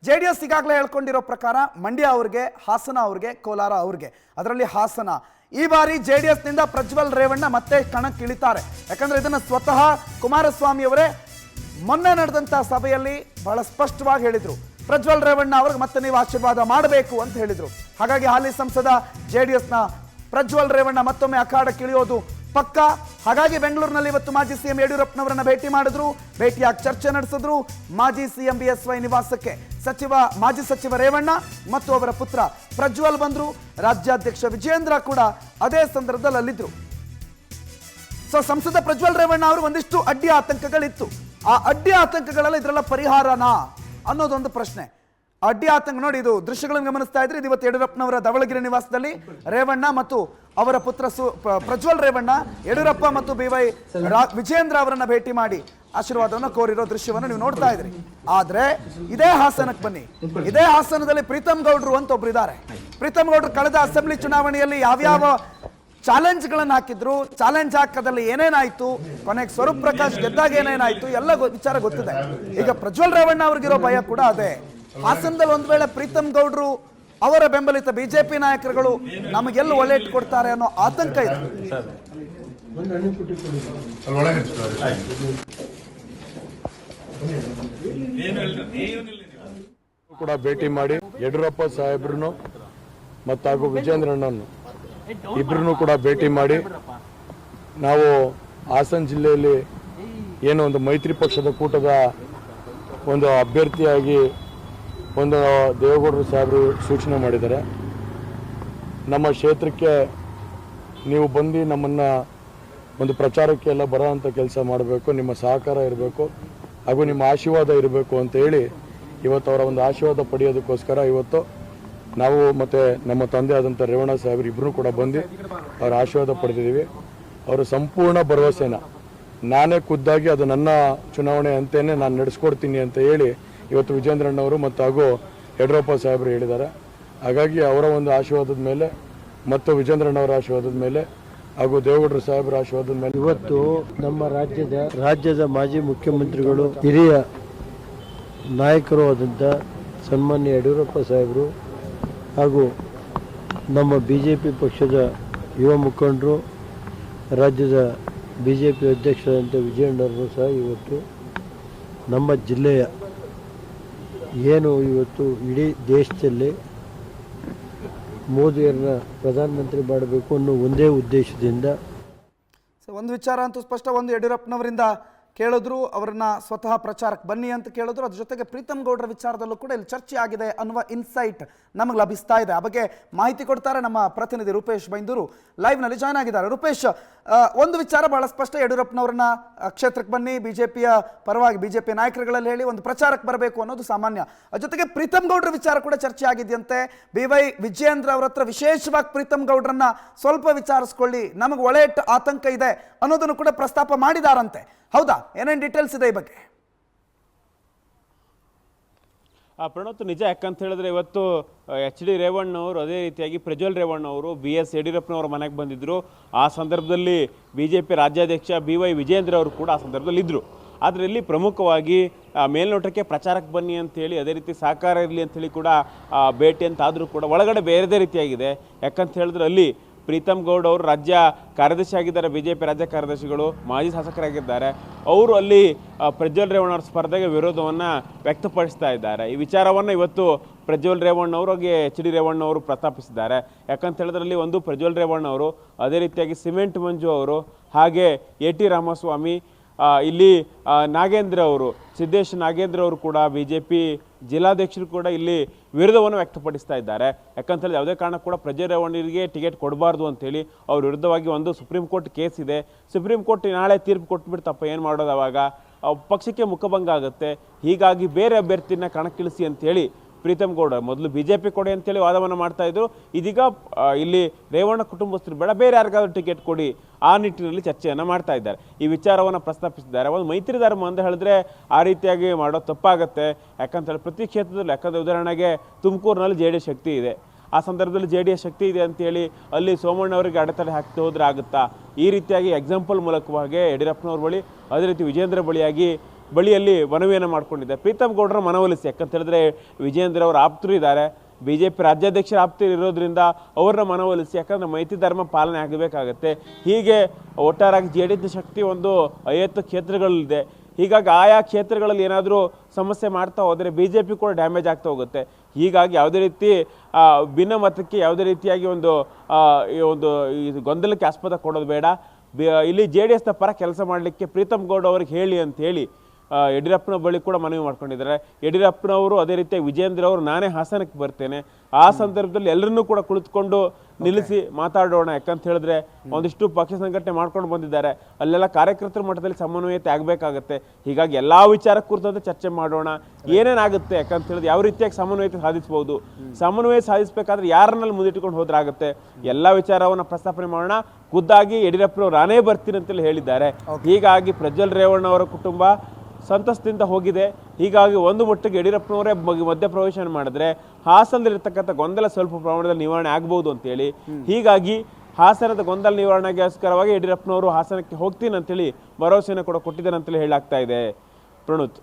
JDS ಈಗಾಗಲೇ ಹೇಳ್ಕೊಂಡಿರೋ ಪ್ರಕಾರ ಮಂಡ್ಯ ಅವ್ರಿಗೆ, ಹಾಸನ ಅವ್ರಿಗೆ, ಕೋಲಾರ ಅವ್ರಿಗೆ. ಅದರಲ್ಲಿ ಹಾಸನ ಈ ಬಾರಿ JDS ನಿಂದ ಪ್ರಜ್ವಲ್ ರೇವಣ್ಣ ಮತ್ತೆ ಕಣಕ್ಕಿಳಿತಾರೆ. ಯಾಕಂದ್ರೆ ಇದನ್ನ ಸ್ವತಃ ಕುಮಾರಸ್ವಾಮಿ ಅವರೇ ಮೊನ್ನೆ ನಡೆದಂತ ಸಭೆಯಲ್ಲಿ ಬಹಳ ಸ್ಪಷ್ಟವಾಗಿ ಹೇಳಿದ್ರು. ಪ್ರಜ್ವಲ್ ರೇವಣ್ಣ ಅವ್ರಿಗೆ ಮತ್ತೆ ನೀವು ಆಶೀರ್ವಾದ ಮಾಡಬೇಕು ಅಂತ ಹೇಳಿದ್ರು. ಹಾಗಾಗಿ ಹಾಲಿ ಸಂಸದ JDSನ ಪ್ರಜ್ವಲ್ ರೇವಣ್ಣ ಮತ್ತೊಮ್ಮೆ ಅಖಾಡಕ್ಕಿಳಿಯೋದು ಪಕ್ಕ. ಹಾಗಾಗಿ ಬೆಂಗಳೂರಿನಲ್ಲಿ ಇವತ್ತು ಮಾಜಿ ಸಿಎಂ ಯಡಿಯೂರಪ್ಪನವರನ್ನ ಭೇಟಿ ಮಾಡಿದ್ರು, ಭೇಟಿಯಾಗಿ ಚರ್ಚೆ ನಡೆಸಿದ್ರು. ಮಾಜಿ ಸಿಎಂ BSY ನಿವಾಸಕ್ಕೆ ಮಾಜಿ ಸಚಿವ ರೇವಣ್ಣ ಮತ್ತು ಅವರ ಪುತ್ರ ಪ್ರಜ್ವಲ್ ಬಂದ್ರು. ರಾಜ್ಯಾಧ್ಯಕ್ಷ ವಿಜೇಂದ್ರ ಕೂಡ ಅದೇ ಸಂದರ್ಭದಲ್ಲಿ ಅಲ್ಲಿದ್ರು. ಸೊ ಸಂಸದ ಪ್ರಜ್ವಲ್ ರೇವಣ್ಣ ಅವರು ಒಂದಿಷ್ಟು ಅಡ್ಡಿ ಆತಂಕಗಳಿತ್ತು. ಆ ಅಡ್ಡಿ ಆತಂಕಗಳೆಲ್ಲ ಇದರೆಲ್ಲ ಪರಿಹಾರನಾ ಅನ್ನೋದೊಂದು ಪ್ರಶ್ನೆ. ಅಡ್ಡಿ ಆತಂಕ ನೋಡಿ, ಇದು ದೃಶ್ಯಗಳನ್ನು ಗಮನಿಸ್ತಾ ಇದ್ರೆ ಇದು ಇವತ್ತು ಯಡಿಯೂರಪ್ಪನವರ ಧವಳಗಿರಿ ನಿವಾಸದಲ್ಲಿ ರೇವಣ್ಣ ಮತ್ತು ಅವರ ಪುತ್ರ ಪ್ರಜ್ವಲ್ ರೇವಣ್ಣ ಯಡಿಯೂರಪ್ಪ ಮತ್ತು BY ವಿಜೇಂದ್ರ ಅವರನ್ನ ಭೇಟಿ ಮಾಡಿ ಆಶೀರ್ವಾದವನ್ನು ಕೋರಿರೋ ದೃಶ್ಯವನ್ನು ನೀವು ನೋಡ್ತಾ ಇದ್ರಿ. ಆದ್ರೆ ಇದೇ ಹಾಸನಕ್ಕೆ ಬನ್ನಿ. ಇದೇ ಹಾಸನದಲ್ಲಿ ಪ್ರೀತಮ್ ಗೌಡ್ರು ಅಂತ ಒಬ್ರು ಇದ್ದಾರೆ. ಪ್ರೀತಮ್ ಗೌಡ್ರು ಕಳೆದ ಅಸೆಂಬ್ಲಿ ಚುನಾವಣೆಯಲ್ಲಿ ಯಾವ್ಯಾವ ಚಾಲೆಂಜ್ಗಳನ್ನು ಹಾಕಿದ್ರು, ಚಾಲೆಂಜ್ ಹಾಕೋದ್ರಲ್ಲಿ ಏನೇನಾಯ್ತು, ಕೊನೆಗೆ ಸ್ವರೂಪ್ ಪ್ರಕಾಶ್ ಗೆದ್ದಾಗ ಏನೇನಾಯ್ತು ಎಲ್ಲ ವಿಚಾರ ಗೊತ್ತಿದೆ. ಈಗ ಪ್ರಜ್ವಲ್ ರೇವಣ್ಣ ಅವ್ರಿಗಿರೋ ಭಯ ಕೂಡ ಅದೇ. ಹಾಸನದಲ್ಲಿ ಒಂದ್ ವೇಳೆ ಪ್ರೀತಮ್ ಗೌಡ್ರು ಅವರ ಬೆಂಬಲಿತ BJP ನಾಯಕರುಗಳು ನಮಗೆಲ್ಲ ಒಳ್ಳೆಟ್ಟು ಕೊಡ್ತಾರೆ ಅನ್ನೋ ಆತಂಕ ಇದೆ. ಕೂಡ ಭೇಟಿ ಮಾಡಿ ಯಡಿಯೂರಪ್ಪ ಸಾಹೇಬ್ರನ್ನು ಮತ್ತು ಹಾಗೂ ವಿಜೇಂದ್ರಣ್ಣನ್ನು ಇಬ್ಬರನ್ನು ಕೂಡ ಭೇಟಿ ಮಾಡಿ ನಾವು ಹಾಸನ ಜಿಲ್ಲೆಯಲ್ಲಿ ಏನು ಒಂದು ಮೈತ್ರಿ ಪಕ್ಷದ ಕೂಟದ ಒಂದು ಅಭ್ಯರ್ಥಿಯಾಗಿ ಒಂದು ದೇವೇಗೌಡರು ಸಾಹೇಬರು ಸೂಚನೆ ಮಾಡಿದ್ದಾರೆ. ನಮ್ಮ ಕ್ಷೇತ್ರಕ್ಕೆ ನೀವು ಬಂದು ನಮ್ಮನ್ನು ಒಂದು ಪ್ರಚಾರಕ್ಕೆ ಎಲ್ಲ ಬರೋ ಅಂಥ ಕೆಲಸ ಮಾಡಬೇಕು, ನಿಮ್ಮ ಸಹಕಾರ ಇರಬೇಕು ಹಾಗೂ ನಿಮ್ಮ ಆಶೀರ್ವಾದ ಇರಬೇಕು ಅಂತ ಹೇಳಿ ಇವತ್ತು ಅವರ ಒಂದು ಆಶೀರ್ವಾದ ಪಡೆಯೋದಕ್ಕೋಸ್ಕರ ಇವತ್ತು ನಾವು ಮತ್ತು ನಮ್ಮ ತಂದೆ ಆದಂಥ ರೇವಣ್ಣ ಸಾಹೇಬರು ಇಬ್ಬರೂ ಕೂಡ ಬಂದು ಅವರ ಆಶೀರ್ವಾದ ಪಡೆದಿದ್ದೀವಿ. ಅವರು ಸಂಪೂರ್ಣ ಭರವಸೆನ ನಾನೇ ಖುದ್ದಾಗಿ ಅದು ನನ್ನ ಚುನಾವಣೆ ಅಂತೇನೆ ನಾನು ನಡೆಸ್ಕೊಡ್ತೀನಿ ಅಂತ ಹೇಳಿ ಇವತ್ತು ವಿಜೇಂದ್ರಣ್ಣವರು ಮತ್ತು ಹಾಗೂ ಯಡಿಯೂರಪ್ಪ ಸಾಹೇಬರು ಹೇಳಿದ್ದಾರೆ. ಹಾಗಾಗಿ ಅವರ ಒಂದು ಆಶೀರ್ವಾದದ ಮೇಲೆ ಮತ್ತು ವಿಜೇಂದ್ರಣ್ಣವರ ಆಶೀರ್ವಾದದ ಮೇಲೆ ಹಾಗೂ ದೇವೇಗೌಡರು ಸಾಹೇಬರ ಆಶೀರ್ವಾದದ ಮೇಲೆ ಇವತ್ತು ನಮ್ಮ ರಾಜ್ಯದ ಮಾಜಿ ಮುಖ್ಯಮಂತ್ರಿಗಳು ಹಿರಿಯ ನಾಯಕರು ಆದಂಥ ಸನ್ಮಾನ್ಯ ಯಡಿಯೂರಪ್ಪ ಸಾಹೇಬರು ಹಾಗೂ ನಮ್ಮ BJP ಪಕ್ಷದ ಯುವ ಮುಖಂಡರು, ರಾಜ್ಯದ BJP ಅಧ್ಯಕ್ಷರಾದಂಥ ವಿಜಯಣ್ಣವರು ಸಹ ಇವತ್ತು ನಮ್ಮ ಜಿಲ್ಲೆಯ ಏನು ಇವತ್ತು ಇಡೀ ದೇಶದಲ್ಲಿ ಮೋದಿಯರನ್ನ ಪ್ರಧಾನಮಂತ್ರಿ ಮಾಡಬೇಕು ಅನ್ನೋ ಒಂದೇ ಉದ್ದೇಶದಿಂದ ಒಂದು ವಿಚಾರ ಅಂತೂ ಸ್ಪಷ್ಟ. ಒಂದು ಯಡಿಯೂರಪ್ಪನವರಿಂದ ಕೇಳಿದ್ರು, ಅವರನ್ನ ಸ್ವತಃ ಪ್ರಚಾರಕ್ಕೆ ಬನ್ನಿ ಅಂತ ಕೇಳಿದ್ರು. ಅದ್ರ ಜೊತೆಗೆ ಪ್ರೀತಮ್ ಗೌಡ್ರ ವಿಚಾರದಲ್ಲೂ ಕೂಡ ಇಲ್ಲಿ ಚರ್ಚೆ ಆಗಿದೆ ಅನ್ನುವ ಇನ್ಸೈಟ್ ನಮಗೆ ಲಭಿಸ್ತಾ ಇದೆ. ಆ ಬಗ್ಗೆ ಮಾಹಿತಿ ಕೊಡ್ತಾರೆ ನಮ್ಮ ಪ್ರತಿನಿಧಿ ರೂಪೇಶ್ ಬೈಂದೂರು, ಲೈವ್ನಲ್ಲಿ ಜಾಯ್ನ್ ಆಗಿದ್ದಾರೆ. ರೂಪೇಶ್, ಒಂದು ವಿಚಾರ ಬಹಳ ಸ್ಪಷ್ಟ, ಯಡಿಯೂರಪ್ಪನವ್ರನ್ನ ಕ್ಷೇತ್ರಕ್ಕೆ ಬನ್ನಿ, BJPಯ ಪರವಾಗಿ BJP ನಾಯಕರುಗಳಲ್ಲಿ ಹೇಳಿ ಒಂದು ಪ್ರಚಾರಕ್ಕೆ ಬರಬೇಕು ಅನ್ನೋದು ಸಾಮಾನ್ಯ. ಅದ್ರ ಜೊತೆಗೆ ಪ್ರೀತಮ್ ಗೌಡ್ರ ವಿಚಾರ ಕೂಡ ಚರ್ಚೆ ಆಗಿದೆಯಂತೆ. BY ವಿಜೇಂದ್ರ ಅವರ ಹತ್ರ ವಿಶೇಷವಾಗಿ ಪ್ರೀತಮ್ ಗೌಡ್ರನ್ನ ಸ್ವಲ್ಪ ವಿಚಾರಿಸ್ಕೊಳ್ಳಿ, ನಮಗೆ ಒಳ್ಳೆಯ ಆತಂಕ ಇದೆ ಅನ್ನೋದನ್ನು ಕೂಡ ಪ್ರಸ್ತಾಪ ಮಾಡಿದಾರಂತೆ. ಹೌದಾ? ಏನೇನು ಡೀಟೇಲ್ಸ್ ಇದೆ ಈ ಬಗ್ಗೆ? ಪ್ರಣೋತ್, ನಿಜ. ಯಾಕಂತ ಹೇಳಿದ್ರೆ ಇವತ್ತು HD ರೇವಣ್ಣವರು, ಅದೇ ರೀತಿಯಾಗಿ ಪ್ರಜ್ವಲ್ ರೇವಣ್ಣ ಅವರು BS ಯಡಿಯೂರಪ್ಪನವರ ಮನೆಗೆ ಬಂದಿದ್ದರು. ಆ ಸಂದರ್ಭದಲ್ಲಿ BJP ರಾಜ್ಯಾಧ್ಯಕ್ಷ BY ವಿಜೇಂದ್ರ ಅವರು ಕೂಡ ಆ ಸಂದರ್ಭದಲ್ಲಿ ಇದ್ದರು. ಆದರೆ ಇಲ್ಲಿ ಪ್ರಮುಖವಾಗಿ ಮೇಲ್ನೋಟಕ್ಕೆ ಪ್ರಚಾರಕ್ಕೆ ಬನ್ನಿ ಅಂತೇಳಿ, ಅದೇ ರೀತಿ ಸಹಕಾರ ಇರಲಿ ಅಂಥೇಳಿ ಕೂಡ ಭೇಟಿ ಅಂತಾದರೂ ಕೂಡ ಒಳಗಡೆ ಬೇರೆದೇ ರೀತಿಯಾಗಿದೆ. ಯಾಕಂತ ಹೇಳಿದ್ರೆ ಅಲ್ಲಿ ಪ್ರೀತಮ್ ಗೌಡ್ ಅವರು ರಾಜ್ಯ ಕಾರ್ಯದರ್ಶಿ ಆಗಿದ್ದಾರೆ, BJP ರಾಜ್ಯ ಕಾರ್ಯದರ್ಶಿಗಳು, ಮಾಜಿ ಶಾಸಕರಾಗಿದ್ದಾರೆ. ಅವರು ಅಲ್ಲಿ ಪ್ರಜ್ವಲ್ ರೇವಣ್ಣ ಅವರ ಸ್ಪರ್ಧೆಗೆ ವಿರೋಧವನ್ನು ವ್ಯಕ್ತಪಡಿಸ್ತಾ ಇದ್ದಾರೆ. ಈ ವಿಚಾರವನ್ನು ಇವತ್ತು ಪ್ರಜ್ವಲ್ ರೇವಣ್ಣ ಅವರಿಗೆ HD ರೇವಣ್ಣ ಅವರು ಪ್ರಸ್ತಾಪಿಸಿದ್ದಾರೆ. ಯಾಕಂತ ಹೇಳಿದ್ರಲ್ಲಿ ಒಂದು ಪ್ರಜ್ವಲ್ ರೇವಣ್ಣ ಅವರು, ಅದೇ ರೀತಿಯಾಗಿ ಸಿಮೆಂಟ್ ಮಂಜು ಅವರು, ಹಾಗೆ AT ರಾಮಸ್ವಾಮಿ, ಇಲ್ಲಿ ನಾಗೇಂದ್ರ ಅವರು, ಸಿದ್ದೇಶ್ ನಾಗೇಂದ್ರ ಅವರು ಕೂಡ BJP ಜಿಲ್ಲಾಧ್ಯಕ್ಷರು ಕೂಡ ಇಲ್ಲಿ ವಿರೋಧವನ್ನು ವ್ಯಕ್ತಪಡಿಸ್ತಾ ಇದ್ದಾರೆ. ಯಾಕಂತ ಹೇಳಿದ್ರೆ ಯಾವುದೇ ಕಾರಣ ಕೂಡ ಪ್ರಜ್ವಲ್ ರೇವಣ್ಣರಿಗೆ ಟಿಕೆಟ್ ಕೊಡಬಾರ್ದು ಅಂತೇಳಿ ಅವ್ರ ವಿರುದ್ಧವಾಗಿ ಒಂದು ಸುಪ್ರೀಂ ಕೋರ್ಟ್ ಕೇಸ್ ಇದೆ. ಸುಪ್ರೀಂ ಕೋರ್ಟ್ ನಾಳೆ ತೀರ್ಪು ಕೊಟ್ಬಿಟ್ಟು ತಪ್ಪ ಏನು ಮಾಡೋದು, ಅವಾಗ ಪಕ್ಷಕ್ಕೆ ಮುಖಭಂಗ ಆಗುತ್ತೆ. ಹೀಗಾಗಿ ಬೇರೆ ಅಭ್ಯರ್ಥಿನ ಕಣಕ್ಕಿಳಿಸಿ ಅಂತೇಳಿ ಪ್ರೀತಮ್ ಗೌಡ ಮೊದಲು BJP ಕೊಡಿ ಅಂತೇಳಿ ವಾದವನ್ನು ಮಾಡ್ತಾ ಇದ್ರು. ಇದೀಗ ಇಲ್ಲಿ ರೇವಣ್ಣ ಕುಟುಂಬಸ್ಥರು ಬೇಡ, ಬೇರೆ ಯಾರಿಗಾದ್ರೂ ಟಿಕೆಟ್ ಕೊಡಿ, ಆ ನಿಟ್ಟಿನಲ್ಲಿ ಚರ್ಚೆಯನ್ನು ಮಾಡ್ತಾ ಇದ್ದಾರೆ. ಈ ವಿಚಾರವನ್ನು ಪ್ರಸ್ತಾಪಿಸಿದ್ದಾರೆ. ಒಂದು ಮೈತ್ರಿ ಧರ್ಮ ಅಂತ ಹೇಳಿದ್ರೆ ಆ ರೀತಿಯಾಗಿ ಮಾಡೋದು ತಪ್ಪಾಗುತ್ತೆ. ಯಾಕಂತೇಳಿ ಪ್ರತಿ ಕ್ಷೇತ್ರದಲ್ಲಿ, ಯಾಕಂದರೆ ಉದಾಹರಣೆಗೆ ತುಮಕೂರಿನಲ್ಲಿ JDS ಶಕ್ತಿ ಇದೆ, ಆ ಸಂದರ್ಭದಲ್ಲಿ JDS ಶಕ್ತಿ ಇದೆ ಅಂತೇಳಿ ಅಲ್ಲಿ ಸೋಮಣ್ಣವರಿಗೆ ಅಡೆತಡೆ ಹಾಕ್ತಾ ಹೋದ್ರೆ ಆಗುತ್ತಾ? ಈ ರೀತಿಯಾಗಿ ಎಕ್ಸಾಂಪಲ್ ಮೂಲಕವಾಗಿ ಯಡಿಯೂರಪ್ಪನವ್ರ ಬಳಿ, ಅದೇ ರೀತಿ ವಿಜೇಂದ್ರ ಬಳಿಯಾಗಿ ಬಳಿಯಲ್ಲಿ ಮನವಿಯನ್ನು ಮಾಡ್ಕೊಂಡಿದ್ದಾರೆ. ಪ್ರೀತಮ್ ಗೌಡರ ಮನವೊಲಿಸಿ, ಯಾಕಂತ ಹೇಳಿದ್ರೆ ವಿಜೇಂದ್ರ ಅವರ ಆಪ್ತರು ಇದ್ದಾರೆ, BJP ರಾಜ್ಯಾಧ್ಯಕ್ಷರ ಆಪ್ತರು ಇರೋದ್ರಿಂದ ಅವ್ರನ್ನ ಮನವೊಲಿಸಿ, ಯಾಕಂದ್ರೆ ಮೈತ್ರಿ ಧರ್ಮ ಪಾಲನೆ ಆಗಬೇಕಾಗತ್ತೆ. ಹೀಗೆ ಒಟ್ಟಾರಾಗಿ JDS ಶಕ್ತಿ ಒಂದು 50 ಕ್ಷೇತ್ರಗಳಿದೆ. ಹೀಗಾಗಿ ಆಯಾ ಕ್ಷೇತ್ರಗಳಲ್ಲಿ ಏನಾದರೂ ಸಮಸ್ಯೆ ಮಾಡ್ತಾ ಹೋದರೆ BJP ಕೂಡ ಡ್ಯಾಮೇಜ್ ಆಗ್ತಾ ಹೋಗುತ್ತೆ. ಹೀಗಾಗಿ ಯಾವುದೇ ರೀತಿ ಭಿನ್ನಮತಕ್ಕೆ ಯಾವುದೇ ರೀತಿಯಾಗಿ ಒಂದು ಗೊಂದಲಕ್ಕೆ ಆಸ್ಪದ ಕೊಡೋದು ಬೇಡ. ಇಲ್ಲಿ JDSನ ಪರ ಕೆಲಸ ಮಾಡಲಿಕ್ಕೆ ಪ್ರೀತಮ್ ಗೌಡ ಅವ್ರಿಗೆ ಹೇಳಿ ಅಂತ ಹೇಳಿ ಯಡಿಯೂರಪ್ಪನ ಬಳಿ ಕೂಡ ಮನವಿ ಮಾಡ್ಕೊಂಡಿದ್ದಾರೆ. ಯಡಿಯೂರಪ್ಪನವರು ಅದೇ ರೀತಿ ವಿಜೇಂದ್ರ ಅವರು ನಾನೇ ಹಾಸನಕ್ಕೆ ಬರ್ತೇನೆ, ಆ ಸಂದರ್ಭದಲ್ಲಿ ಎಲ್ಲರನ್ನೂ ಕೂಡ ಕುಳಿತುಕೊಂಡು ನಿಲ್ಲಿಸಿ ಮಾತಾಡೋಣ. ಯಾಕಂತ ಹೇಳಿದ್ರೆ ಒಂದಿಷ್ಟು ಪಕ್ಷ ಸಂಘಟನೆ ಮಾಡ್ಕೊಂಡು ಬಂದಿದ್ದಾರೆ, ಅಲ್ಲೆಲ್ಲ ಕಾರ್ಯಕರ್ತರ ಮಟ್ಟದಲ್ಲಿ ಸಮನ್ವಯತೆ ಆಗಬೇಕಾಗತ್ತೆ. ಹೀಗಾಗಿ ಎಲ್ಲಾ ವಿಚಾರ ಕುರಿತಂತೆ ಚರ್ಚೆ ಮಾಡೋಣ, ಏನೇನಾಗುತ್ತೆ ಯಾಕಂತ ಹೇಳಿದ್ರೆ ಯಾವ ರೀತಿಯಾಗಿ ಸಮನ್ವಯತೆ ಸಾಧಿಸಬಹುದು, ಸಮನ್ವಯ ಸಾಧಿಸಬೇಕಾದ್ರೆ ಯಾರನ್ನಲ್ಲಿ ಮುಂದಿಟ್ಟುಕೊಂಡು ಹೋದ್ರಾಗುತ್ತೆ, ಎಲ್ಲಾ ವಿಚಾರವನ್ನ ಪ್ರಸ್ತಾಪನೆ ಮಾಡೋಣ. ಖುದ್ದಾಗಿ ಯಡಿಯೂರಪ್ಪನವರು ನಾನೇ ಬರ್ತೀನಿ ಅಂತೇಳಿ ಹೇಳಿದ್ದಾರೆ. ಹೀಗಾಗಿ ಪ್ರಜ್ವಲ್ ರೇವಣ್ಣ ಅವರ ಕುಟುಂಬ ಸಂತಸದಿಂದ ಹೋಗಿದೆ. ಹೀಗಾಗಿ ಒಂದು ಮಟ್ಟಿಗೆ ಯಡಿಯೂರಪ್ಪನವರೇ ಮಧ್ಯಪ್ರವೇಶ ಮಾಡಿದ್ರೆ ಹಾಸನದಲ್ಲಿರ್ತಕ್ಕಂಥ ಗೊಂದಲ ಸ್ವಲ್ಪ ಪ್ರಮಾಣದಲ್ಲಿ ನಿವಾರಣೆ ಆಗ್ಬೋದು ಅಂತೇಳಿ, ಹೀಗಾಗಿ ಹಾಸನದ ಗೊಂದಲ ನಿವಾರಣೆಗೋಸ್ಕರವಾಗಿ ಯಡಿಯೂರಪ್ಪನವರು ಹಾಸನಕ್ಕೆ ಹೋಗ್ತೀನಿ ಅಂತೇಳಿ ಭರವಸೆಯನ್ನು ಕೂಡ ಕೊಟ್ಟಿದ್ದಾರೆ ಅಂತೇಳಿ ಹೇಳಲಾಗ್ತಾ ಇದೆ. ಪ್ರಣುತ್.